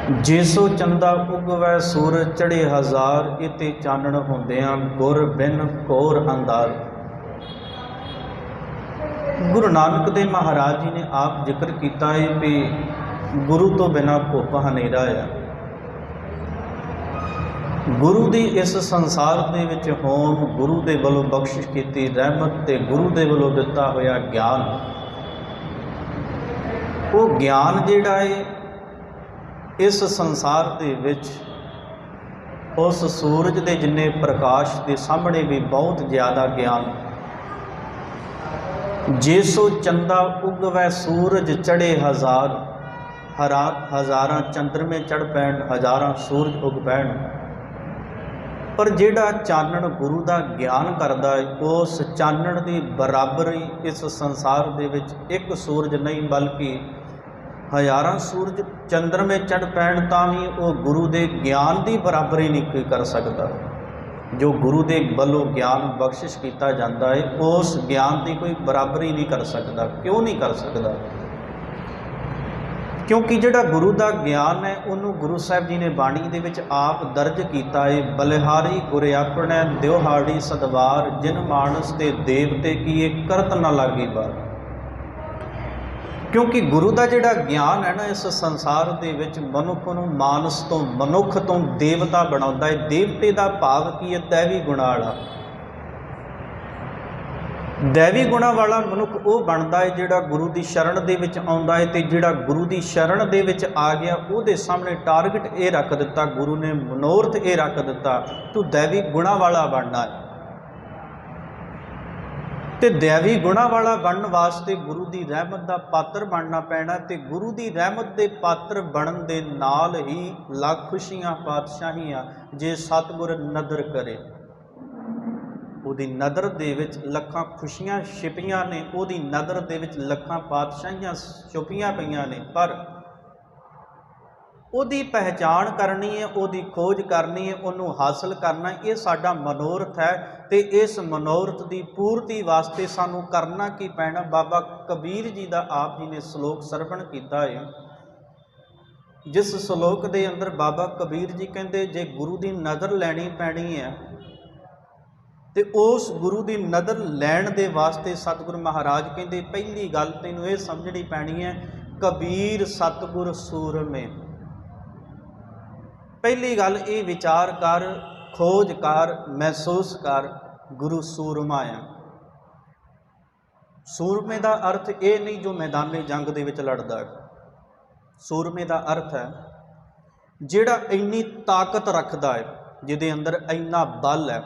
जेसो चंदा उगवै सूरज चढ़े हजार, इते चानण होंदियां गुर बिन घोर अंधार। गुरु नानक देव महाराज जी ने आप जिक्र किया है कि गुरु तो बिना धुप हनेरा है। गुरु की इस संसार दे विच होम, गुरु दे वलों बख्शिश की रहमत ते गुरु दे वलों दिता होया ज्ञान, वो ज्ञान जिहड़ा है इस संसार दे विच उस सूरज के जिन्ने प्रकाश के सामने भी बहुत ज़्यादा ज्ञान। जेसो चंदा उगवै सूरज चढ़े हजार, हज़ारां चंद्रमे चढ़ पैण, हज़ारां सूरज उग पैण, पर जिहड़ा चानण गुरु का ज्ञान करता है उस चानण की बराबरी इस संसार दे विच एक सूरज नहीं बल्कि हज़ारां सूरज चंद्रमे चढ़ पैण तां भी वो गुरु के ज्ञान की बराबरी नहीं कोई कर सकता। जो गुरु के वलों ज्ञान बख्शिश किया जाता है उस ज्ञान की कोई बराबरी नहीं कर सकता। क्यों नहीं कर सकता? क्योंकि जिहड़ा गुरु का ज्ञान है उन्होंने गुरु साहब जी ने बाणी दे विच आप दर्ज किया है, बलिहारी गुर अपने दिवहाड़ी सदवार, जिन मानस ते देवते की ये करत न लागी बार। क्योंकि गुरु का जिहड़ा ज्ञान है ना इस संसार दे विच मनुख नूं मानस तो मनुख तो देवता बनाउंदा है। देवते का भाव की है? दैवी गुणा वाला। दैवी गुणा वाला मनुख वो बनता है जिहड़ा गुरु की शरण दे विच आउंदा है, ते जिहड़ा गुरु की शरण दे विच आ गया उहदे सामने टारगेट ये रख दिता, गुरु ने मनोरथ ये रख दिता, तू दैवी गुणा वाला बनना है। तो दैवी गुणा वाला बनने वास्ते गुरु की रहमत का पात्र बनना पैना, तो गुरु की रहमत के पात्र बनन दे नाल ही लख खुशियां पातशाहियां जे सतगुर नदर करे। उहदी नदर दे विच लखां खुशियां छिपियां ने, उहदी नदर दे विच लखां पातशाहियां छुपियां पईयां ने, पर उहदी पहचान करनी है, उहदी खोज करनी है, उन्होंने हासिल करना, ये साडा मनोरथ है। तो इस मनोरथ की पूर्ति वास्ते सानू करना की पैना? बाबा कबीर जी का आप जी ने श्लोक सरवण किया है, जिस श्लोक के अंदर बाबा कबीर जी कहते जे गुरु की नज़र लैनी पैनी है तो उस गुरु की नज़र लैण दे वास्ते सतगुरु महाराज कहते पहली गल तैनूं ये समझनी पैनी है, कबीर सतगुर सूरमे। पहली गल ये विचार कर, खोज कर, महसूस कर, गुरु सूरमा है। सूरमे का अर्थ ये नहीं जो मैदानी जंग दे विच लड़दा है। सूरमे का अर्थ है जिहड़ा इन्नी ताकत रखता है, जिहदे अंदर इन्ना बल है।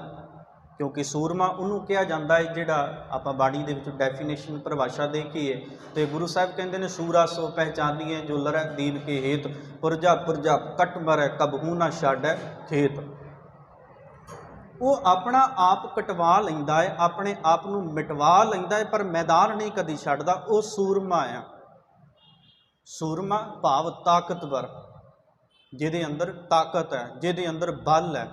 क्योंकि सूरमा उन्होंने कहा जाता है, जिहड़ा आपां बाणी दे विच डेफिनेशन परिभाषा देखीए तो गुरु साहब कहते हैं सूरा सो पहचानिए जो लरै दीन के हेत, पुरजा पुरजा कट मरै कबहू ना छाड़ै खेत। वो अपना आप कटवा लैंदा है, अपने आप नूं मिटवा लैंदा है, पर मैदान नहीं कदी छड्डदा। वो सूरमा है। सूरमा भाव ताकतवर, जिहदे अंदर ताकत है, जिहदे अंदर बल है।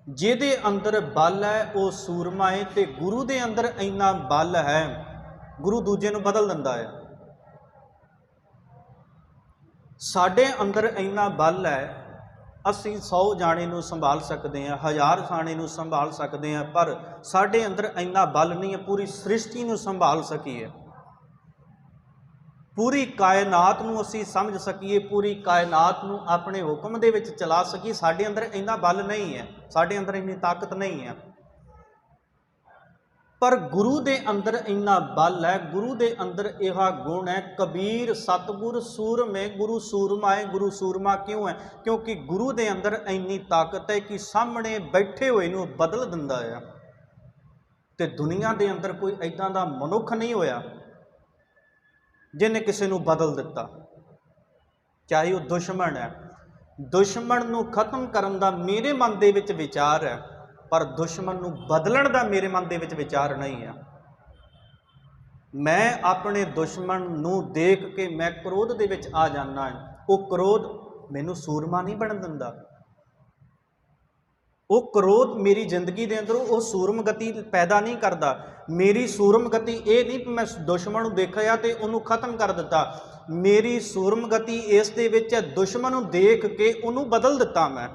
जिहदे अंदर बल है वो सूरमा है। तो गुरु दे अंदर इन्ना बल है, गुरु दूजे नूं बदल दिंदा है। साडे अंदर इन्ना बल है, असी 100 जाने नूं संभाल सकते हैं, 1000 जाने नूं संभाल सकते हैं, पर साडे अंदर इन्ना बल नहीं है पूरी सृष्टि नूं संभाल सकीए, पूरी कायनात नूं असी समझ सकीए, पूरी कायनात नूं अपने हुक्म दे विच चला सकीए। साडे अंदर इन्ना बल नहीं है, साडे अंदर इन्नी ताकत नहीं है, पर गुरु दे अंदर इन्ना बल है। गुरु दे अंदर यह गुण है, कबीर सतगुर सूरमे। गुरु सूरमा है। गुरु सूरमा क्यों है? क्योंकि गुरु दे अंदर इन्नी ताकत है कि सामने बैठे हुए नूं बदल दिंदा है। ते दुनिया दे अंदर कोई इदां दा मनुख नहीं होया जिन्हें किसी नूं बदल दिता, चाहे वह दुश्मन है। दुश्मन नूं खत्म करन दा मेरे मन दे विच विचार है, पर दुश्मन नूं बदलण दा मेरे मन दे विच विचार नहीं है। मैं अपने दुश्मन नूं देख के मैं क्रोध दे विच आ जाना है, वो क्रोध मैनूं सूरमा नहीं बन दिंदा। वो क्रोध मेरी जिंदगी के अंदर वो सूरम गति पैदा नहीं करता। मेरी सूरम गति ये नहीं मैं दुश्मन देखा तो उन्होंने खत्म कर दिता। मेरी सूरम गति इस दे विच है, दुश्मन नूं देख के उन्होंने बदल दिता। मैं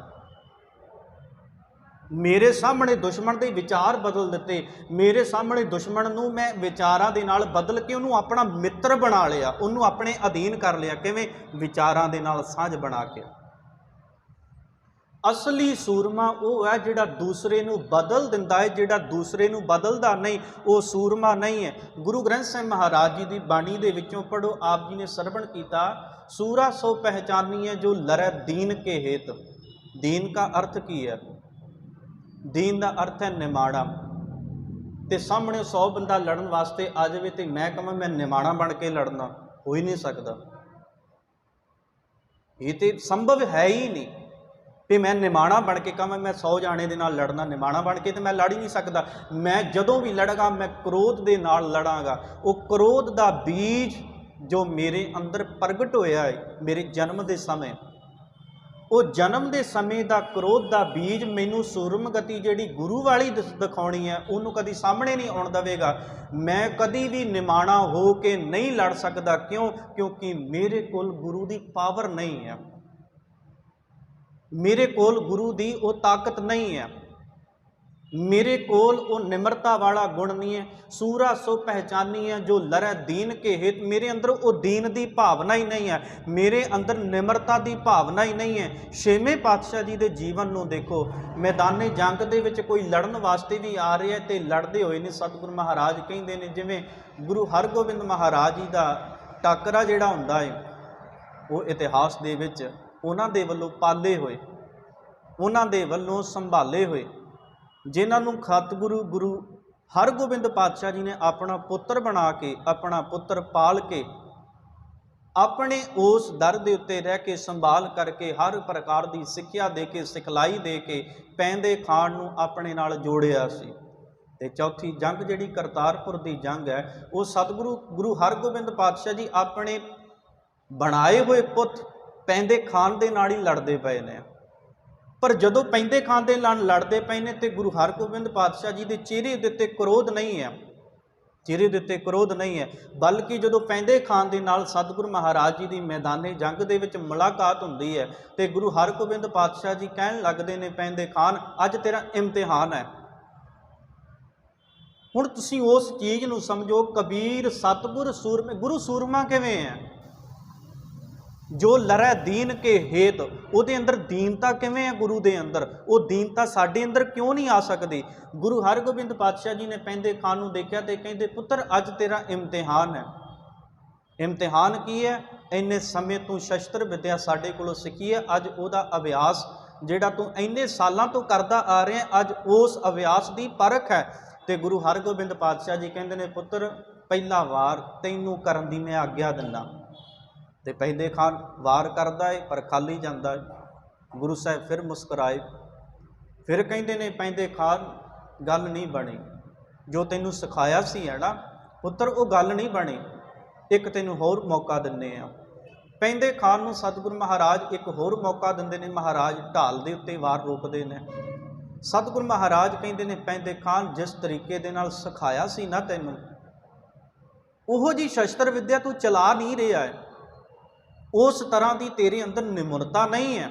मेरे सामने दुश्मन के विचार बदल दिते, मेरे सामने दुश्मन नूं मैं विचारां दे नाल बदल के उन्होंने अपना मित्र बना लिया, उन्होंने अपने अधीन कर लिया। किवें? विचारां दे नाल साझ बना के। असली सूरमा वो है जिहड़ा दूसरे नूं बदल दिंदा है, जिहड़ा दूसरे नूं बदलदा नहीं, वो सूरमा नहीं है। गुरु ग्रंथ साहिब महाराज जी की बाणी दे विचों पढ़ो, आप जी ने सरवण किया, सूरा सो पहचानी है जो लरै दीन के हेत। दीन का अर्थ की है? दीन का अर्थ है निमाड़ा। तो सामने 100 बंदा लड़न वास्ते आ जाए तो मैं कहां मैं निमाड़ा बन के लड़ना, हो ही नहीं सकता। ये तो संभव है ही नहीं कि मैं निमाड़ा बन के कहां मैं 100 जाने के नाल लड़ना। निमाड़ा बन के तो मैं लड़ ही नहीं सकता। मैं जदों भी लड़ांगा मैं क्रोध के नाल लड़ांगा। वो क्रोध का बीज जो मेरे अंदर प्रगट होया है मेरे जन्म के समय, वो जन्म के समय का क्रोध का बीज मैनू सूरम गति जिहड़ी गुरु वाली दिखाउणी है उन्होंने कभी सामने नहीं आउण देवेगा। मैं कभी भी निमाणा हो के नहीं लड़ सकता। क्यों? क्योंकि मेरे कोल गुरु की पावर नहीं है, मेरे कोल गुरु की वो ताकत नहीं है, मेरे कोल वो निम्रता वाला गुण नहीं है। सूरा सो पहचानी है जो लरै दीन के हित, मेरे अंदर वो दीन की भावना ही नहीं है, मेरे अंदर निम्रता की भावना ही नहीं है। छेवें पातशाह जी के जीवन को देखो, मैदाने जंग दे विच कोई लड़न वास्ते भी आ रहा है तो लड़ते हुए ने सतगुरु महाराज कहते हैं, जिवें गुरु हरगोबिंद महाराज जी का टाकरा जिहड़ा हुंदा है वो इतिहास दे विच उन्हां दे वल्लों पाले हुए, उन्हां दे वल्लों संभाले हुए, जिन्होंने सतगुरु गुरु हरगोबिंद पातशाह जी ने अपना पुत्र बना के, अपना पुत्र पाल के, अपने उस दर के उत्ते रह के संभाल करके हर प्रकार की सिक्ख्या दे के, सिखलाई दे के पैंदे खान नूं अपने नाल जोड़िया सी। ते चौथी जंग जिहड़ी करतारपुर की जंग है वो सतगुरु गुरु हरगोबिंद पातशाह जी अपने बनाए हुए पुत पैंदे खान दे नाल ही लड़ते पे ने। पर जदों पैंदे खान दे नाल लड़ते पे ने ते गुरु हरगोबिंद पातशाह जी के चेहरे दे उत्ते क्रोध नहीं है, चेहरे दे उत्ते क्रोध नहीं है, बल्कि जदों पैंदे खान दे नाल सतगुरु महाराज जी की मैदाने जंग दे विच मुलाकात हुंदी है ते गुरु हरगोबिंद पातशाह जी कहन लगदे ने, पैंदे खान अज तेरा इम्तिहान है। हुण तुसीं उस चीज़ नूं समझो, कबीर सतगुर सूरमे, गुरु सूरमा किवें है? जो लरै दीन के हेत, उहदे अंदर दीनता किवें है? गुरु दे अंदर वो दीनता साडे अंदर क्यों नहीं आ सकती? गुरु हरगोबिंद पातशाह जी ने पैंदे खान नूं देखिया ते कहंदे, पुत्र अज तेरा इम्तिहान है। इम्तिहान की है? इन्ने समय तू शस्त्र विद्या साडे कोलों सीखी है, अज उहदा अभ्यास जिहड़ा तू इन्ने सालां तो करदा आ रहा है, अज उस अभ्यास की परख है। तो गुरु हरगोबिंद पातशाह जी कहंदे ने, पुत्र पहला वार तैनूं करन दी मैं आग्या दिंदा। तो पैंदे खान वार करता है पर खाली जाता है। गुरु साहब फिर मुस्कुराए, फिर कहते ने, पैंदे खान गल नहीं बनी, जो तेनू सिखाया सी है ना पुत्र वो गल नहीं बनी, एक तेनू होर मौका दिन्ने आ। पैंदे खान नूं सतगुरु महाराज एक होर मौका दिंदे ने, महाराज ढाल दे उत्ते वार रोकदे ने। सतगुरु महाराज कहते ने, पैंदे खान जिस तरीके दे नाल सिखाया सी ना तैनू, उहो जी शस्त्र विद्या तू चला नहीं रहा है, उस तरह की तेरे अंदर निमुरता नहीं है,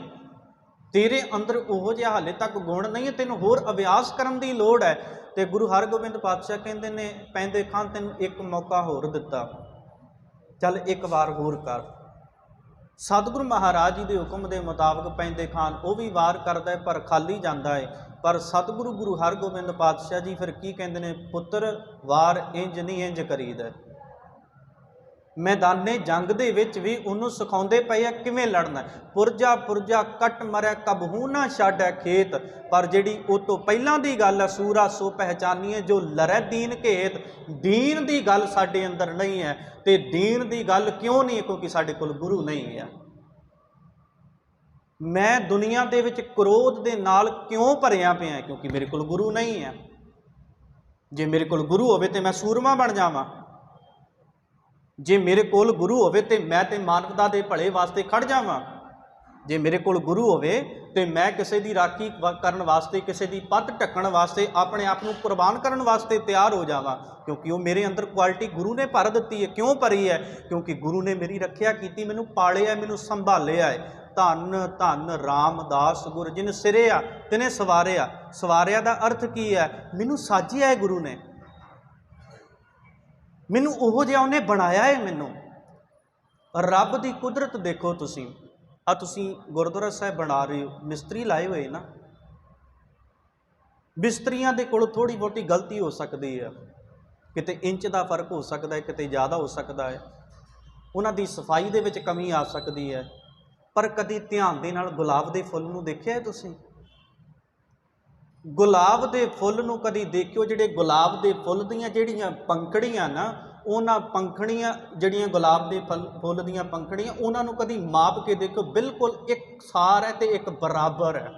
तेरे अंदर उहो जिहा हाले तक गुण नहीं है, तेनों होर अभ्यास करन दी लोड़ है। तो गुरु हरगोबिंद पातशाह कहते ने, पैंदे खान तेनों एक मौका होर दिता, चल एक बार होर कर। सतगुरु महाराज जी के हुक्म के मुताबिक पैंदे खान वो भी वार करता है पर खाली जाता है। पर सतगुरु गुरु हरगोबिंद पातशाह जी फिर की कहते हैं, पुत्र वार इंज नहीं इंज करीदा। मैदाने जंग दे विच भी उन्होंने सिखाउंदे पए आ किवें लड़ना। पुरजा पुरजा कट मरै कबहू ना छाडै खेत, पर जिहड़ी उस तो पहलां दी गल है, सूरा सो पहचानीए जो लरै दीन के हेत, दीन दी गल साडे अंदर नहीं है। ते दीन दी गल क्यों नहीं? क्योंकि साडे कोल गुरु नहीं है। मैं दुनिया दे विच क्रोध दे नाल क्यों भरिया पिया? क्योंकि मेरे कोल गुरु नहीं है। जे मेरे कोल गुरु होवे ते मैं सूरमा बन जावां, जे मेरे कोल गुरु होवे ते मैं ते मानवता दे भले वास्ते खड़ जावां, जे मेरे कोल गुरु होवे तो मैं किसी की राखी करन वास्ते, किसी की पत ढकण वास्ते, अपने आप को कुर्बान करन वास्ते तैयार हो जावां, क्योंकि वो मेरे अंदर क्वालिटी गुरु ने भर दी है। क्यों भरी है? क्योंकि गुरु ने मेरी रखिया की, मैनू पालिया, मैनू संभालिया है। धन धन रामदास गुर जिन सिरिया तिने सवारिया। सवारिया का अर्थ की है? मैनू साजिया है गुरु ने, मैनू ओहो जिहा उन्हें बनाया है। मैनू रब की कुदरत देखो तुसीं, तुसीं गुरुद्वारा साहिब बना रहे हो, मिस्त्री लाए हुए ना, मिस्त्रियों के कोल थोड़ी बहुती गलती हो सकती है, किते इंच का फर्क हो सकता है, किते ज़्यादा हो सकता है, उन्होंने सफाई दे विच कमी आ सकती है। पर कभी ध्यान दे नाल गुलाब के फुल नूं देखिया है तुसीं? गुलाब के फुल नूं कदी देखियो, जिहड़े गुलाब के फुल दीयां जिहड़ियां पंखड़ियां ना, उन्हां पंखड़ियां जिहड़ियां गुलाब के फुल दीयां पंखड़ियां, उन्होंने कभी माप के देखो, बिल्कुल एक सार है तो एक बराबर है।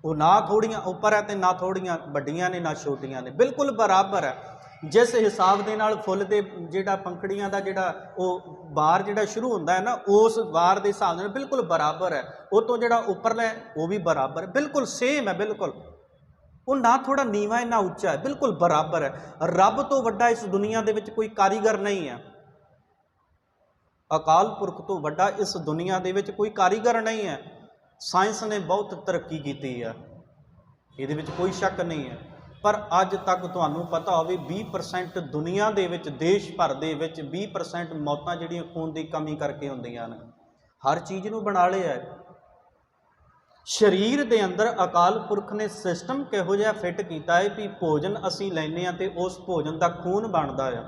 वो ना थोड़ियां उपर है तो ना थोड़ियां वड्डियां ने, ना छोटियां ने, बिल्कुल बराबर है। जिस हिसाब के नाल फुल के जिहड़ा पंखड़ियां का जिहड़ा वो बार जिहड़ा शुरू होंदा है ना, उस बार के हिसाब नाल बिल्कुल बराबर है। वो तो जिहड़ा उपरला है वो भी बराबर है, बिल्कुल सेम है, बिल्कुल वो ना थोड़ा नीवा है ना उच्चा है, बिल्कुल बराबर है। रब तो वड्डा इस दुनिया दे विच कोई कारीगर नहीं है। अकाल पुरख तो वड्डा इस दुनिया दे विच कोई कारीगर नहीं है। साइंस ने बहुत तरक्की की है, ये कोई शक नहीं है। पर अज तक तुहानूं पता होवे 20% दुनिया दे विच, देश भर दे विच 20% मौतां जिहड़ियां खून की कमी करके होंदियां ने। हर चीज़ नूं बना लिया है। शरीर के अंदर अकाल पुरख ने सिस्टम किहो जिहा फिट किया है भी भोजन असीं लैने तो उस भोजन का खून बनता है।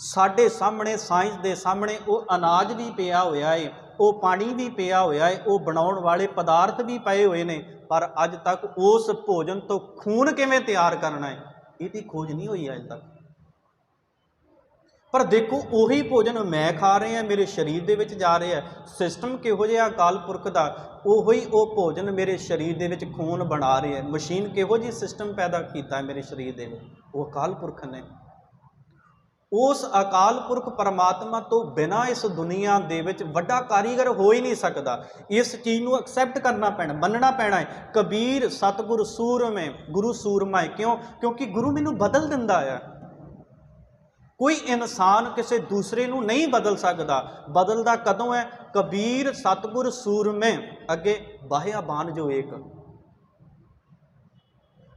साडे सामने, साइंस के सामने वो अनाज भी पिया होया है, वो पानी भी पिया होया है, वो बनाउण वाले पदार्थ भी पए हुए ने, पर अज तक उस भोजन तो खून किवें तैयार करना है, इसकी खोज नहीं हुई अज तक। पर देखो उही भोजन मैं खा रहे हैं, मेरे शरीर दे विच जा रहा है। सिस्टम किहो जिहा अकाल पुरख दा, उही वो भोजन मेरे शरीर दे विच खून बना रहे हैं। मशीन किहो जी सिस्टम पैदा किया है मेरे शरीर दे विच, वो अकाल पुरख ने। उस अकाल पुरख परमात्मा तो बिना इस दुनिया दे विच वड्डा कारीगर हो ही नहीं सकता। इस चीज़ को एक्सैप्ट करना पैना, मनना पैना है। कबीर सतगुर सूरमे, गुरु सूरमा है। क्यों? क्योंकि गुरु मैनू बदल दिंदा है। कोई इंसान किसी दूसरे नूं नहीं बदल सकता। बदलदा कदों है? कबीर सतगुर सूरमे, अगे बाह्या बान जो एक।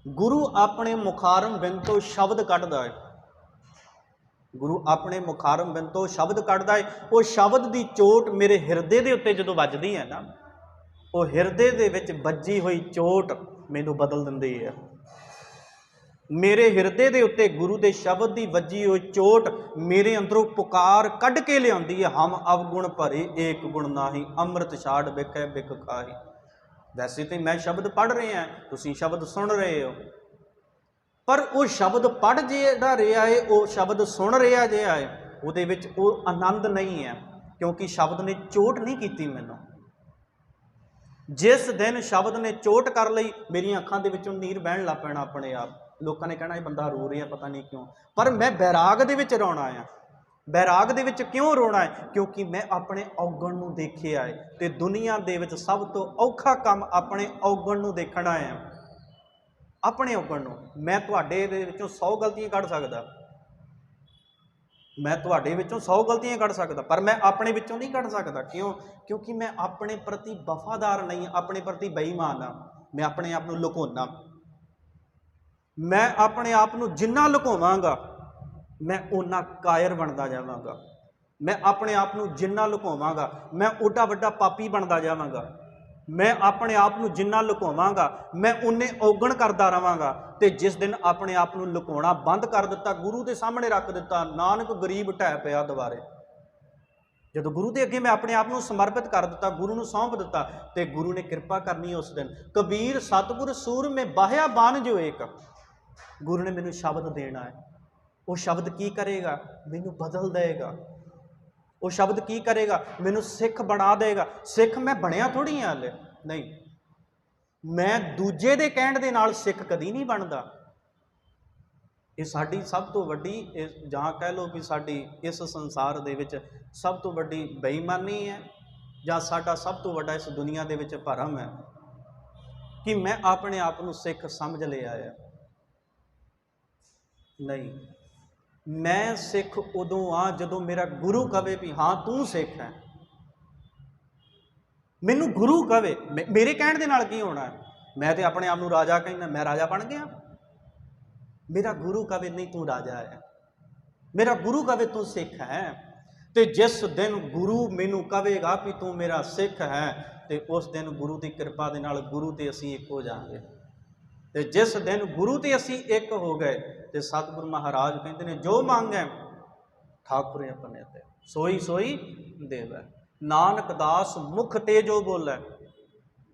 गुरु अपने मुखारम बिंद तो शब्द कढ़दा है, गुरु अपने मुखारम बिंद तो शब्द कढ़दा है। वो शब्द की चोट मेरे हिरदे के उत्ते जो वजदी है ना, वो हिरदे दे विच वजी हुई चोट मैनू बदल दिंदी है। मेरे हिरदे के उत्ते गुरु के शब्द की वजी हुई चोट मेरे अंदरों पुकार कढ़ के लियाती है। हम अवगुण भरे एक गुण नाही, अमृत छाड़ बिकै बिक खाही। वैसे तो मैं शब्द पढ़ रहे हैं, तुसीं शब्द सुन रहे हो, पर वो शब्द पढ़ जिहड़ा रहा है, वो शब्द सुन रहा जिहा है, उहदे विच वो आनंद नहीं है, क्योंकि शब्द ने चोट नहीं की मैनू। जिस दिन शब्द ने चोट कर ली, मेरी अखां दे विचों नीर बहन लग पैना अपने आप। लोगों ने कहना ये बंदा रो रहा है, पता नहीं क्यों, पर मैं बैराग दे विच रोना है। बैराग दे विच क्यों रोना है? क्योंकि मैं अपने औगण नूं देखिया है, ते दुनिया दे विच सब तो औखा काम अपने औगण नूं देखना है। अपने औगण नूं मैं तुहाडे दे विचों 100 गलतियां कढ़ सकदा, मैं तुहाडे विचों 100 गलतियां कढ़ सकदा, पर मैं अपने विचों नहीं कढ़ सकदा। क्यों? क्योंकि मैं अपने प्रति वफादार नहीं, अपने प्रति बेईमान हाँ। मैं अपने आप नूं लुकाउणा, मैं अपने आप को जिन्ना लुकावांगा मैं उन्ना कायर बनता जावांगा। मैं अपने आप को जिन्ना लुकावांगा मैं ओडा वड्डा पापी बनता जावांगा। मैं अपने आप को जिन्ना लुकावांगा मैं उन्ने औगण करता रहांगा। तो जिस दिन अपने आप को लुकाउणा बंद कर दिता, गुरु के सामने रख दिता, नानक गरीब ढह पिया दुबारे। जो गुरु के अगे मैं अपने आप को समर्पित कर दिता, गुरु को सौंप दिता, तो गुरु ने कृपा करनी उस दिन। कबीर सतगुर सूर में बाह्या बान जो एक, गुरु ने मैनू शब्द देना है। वो शब्द की करेगा? मैनू बदल देगा। वो शब्द की करेगा? मैनू सिख बना देगा। सिख मैं बनया थोड़ी हाँ हाले, नहीं, मैं दूजे दे कहण दे नाल सिख कदी नहीं बनता। ये साडी सब तो वड्डी, जहाँ कह लो कि साडी इस संसार दे विच सब तो वड्डी बेईमानी है। ਜਾਂ ਸਾਡਾ ਸਭ ਤੋਂ ਵੱਡਾ ਇਸ ਦੁਨੀਆ ਦੇ ਵਿੱਚ ਭਰਮ ਹੈ ਕਿ ਮੈਂ ਆਪਣੇ ਆਪ ਨੂੰ ਸਿੱਖ ਸਮਝ ਲਿਆ ਹੈ। ਨਹੀਂ, ਮੈਂ ਸਿੱਖ ਉਦੋਂ ਆ ਜਦੋਂ ਮੇਰਾ ਗੁਰੂ ਕਵੇ ਵੀ ਹਾਂ ਤੂੰ ਸਿੱਖ ਹੈ। ਮੈਨੂੰ ਗੁਰੂ ਕਵੇ, ਮੇਰੇ ਕਹਿਣ ਦੇ ਨਾਲ ਕੀ ਹੋਣਾ ਹੈ? ਮੈਂ ਤੇ ਆਪਣੇ ਆਪ ਨੂੰ ਰਾਜਾ ਕਹਿੰਦਾ, ਮੈਂ ਰਾਜਾ ਬਣ ਗਿਆ। ਮੇਰਾ ਗੁਰੂ ਕਵੇ ਨਹੀਂ ਤੂੰ ਰਾਜਾ ਹੈ, ਮੇਰਾ ਗੁਰੂ ਕਵੇ ਤੂੰ ਸਿੱਖ ਹੈ। ਤੇ ਜਿਸ ਦਿਨ ਗੁਰੂ ਮੈਨੂੰ ਕਵੇਗਾ ਵੀ ਤੂੰ ਮੇਰਾ ਸਿੱਖ ਹੈ, ਤੇ ਉਸ ਦਿਨ ਗੁਰੂ ਦੀ ਕਿਰਪਾ ਦੇ ਨਾਲ ਗੁਰੂ ਤੇ ਅਸੀਂ ਇੱਕ ਹੋ ਜਾਵਾਂਗੇ। ਤੇ ਜਿਸ ਦਿਨ ਗੁਰੂ ਤੇ ਅਸੀਂ ਇੱਕ ਹੋ ਗਏ ਤੇ ਸਤਿਗੁਰੂ ਮਹਾਰਾਜ ਕਹਿੰਦੇ ਨੇ ਜੋ ਮੰਗੈ ਠਾਕੁਰੇ ਆਪਣੇ ਤੇ ਸੋਈ ਸੋਈ ਦੇਵੈ। ਨਾਨਕ ਦਾਸ ਮੁਖ ਤੇ ਜੋ ਬੋਲੇ,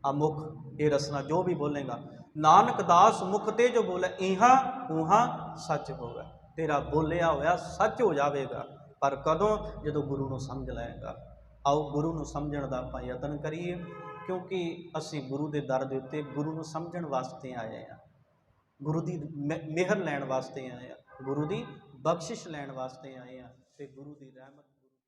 ਆ ਮੁਖ ਇਹ ਰਸਨਾ ਜੋ ਵੀ ਬੋਲੇਗਾ, ਨਾਨਕ ਦਾਸ ਮੁਖ ਤੇ ਜੋ ਬੋਲੇ ਇਹਾਂ ਉਹਾਂ ਸੱਚ ਹੋਵੇ। ਤੇਰਾ ਬੋਲਿਆ ਹੋਇਆ ਸੱਚ ਹੋ ਜਾਵੇਗਾ। ਪਰ ਕਦੋਂ? ਜਦੋਂ ਗੁਰੂ ਨੂੰ ਸਮਝ ਲਏਗਾ। ਆਓ ਗੁਰੂ ਨੂੰ ਸਮਝਣ ਦਾ ਆਪਾਂ ਯਤਨ ਕਰੀਏ, ਕਿਉਂਕਿ ਅਸੀਂ ਗੁਰੂ ਦੇ ਦਰ ਦੇ ਉੱਤੇ ਗੁਰੂ ਨੂੰ ਸਮਝਣ ਵਾਸਤੇ ਆਏ ਹਾਂ, ਗੁਰੂ ਦੀ ਮਿਹਰ ਲੈਣ ਵਾਸਤੇ ਆਏ ਹਾਂ, ਗੁਰੂ ਦੀ ਬਖਸ਼ਿਸ਼ ਲੈਣ ਵਾਸਤੇ ਆਏ ਹਾਂ, ਤੇ ਗੁਰੂ ਦੀ ਰਹਿਮਤ